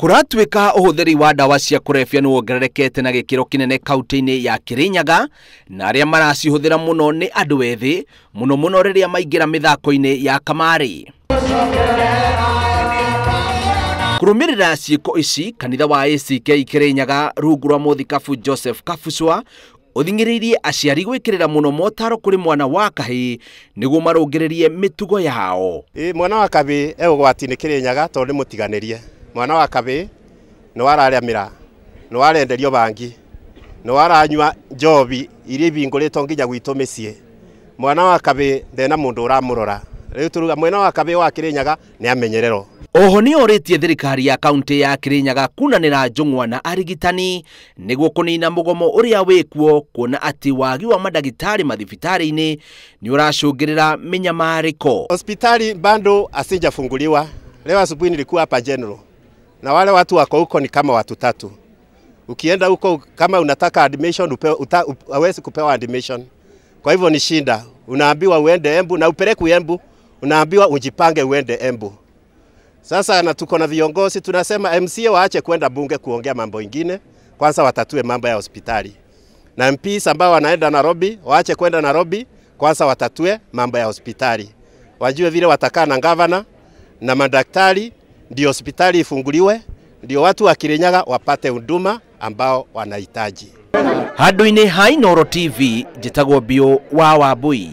Kuratwika uhuthiri wa ndawa cia kurebia nuongererekete na gikiro kinene kaunti-ini ya Kirinyaga, na aria maracihuthira muno ni andu ethi muno riria maingira mithako-ini ya kamari. Kurumirira ciiko ici, kanitha wa ACK Kirinyaga rungu rwa Muthikabu Joseph Kabucwa uthingiriirie aciari gwikirira muno motaro kuri mwana wa kahii niguo marungiririe mitugo yao. Mwana wa kahii egwatini Kirinyaga tondu mutiganirie. Mwana wa kahii no araramira, no arenderio bangi, no aranywa njobi iria ibingurito nginya gwitu micii. Mwana wa kahii ndena mundu uramurora. Riu turuga mwana wa kahii wa Kirinyaga ni amenyerero. Oho ni oritie thirikari ya kaunti ya Kirinyaga kunanira njung'wa na arigitani niguo kunina mugomo uria wikuo, kuona ati wagi wa madagitari mathibitari-ini ni uracungirira minyamariko. Hospitali bado asijafunguliwa. Leo asubuhi nilikuwa hapa general, na wale watu wako huko ni kama watu 3. Ukienda huko kama unataka admission hawezi kupewa admission. Kwa hivyo ni shinda. Unaambiwa uende Embu na upeleke Embu, unaambiwa ujipange uende Embu. Sasa na tuko na viongozi tunasema MCA waache kwenda bunge kuongea mambo ingine, kwanza watatue mambo ya hospitali. Na MPs ambao wanaenda Nairobi waache kwenda Nairobi, kwanza watatue mambo ya hospitali. Wajue vile watakaa na governor na madaktari ndio hospitali ifunguliwe, ndio watu wa Kirinyaga wapate huduma ambao wanahitaji. Handu-ini ha Inooro TV, njitagwo Bio wa Wambui.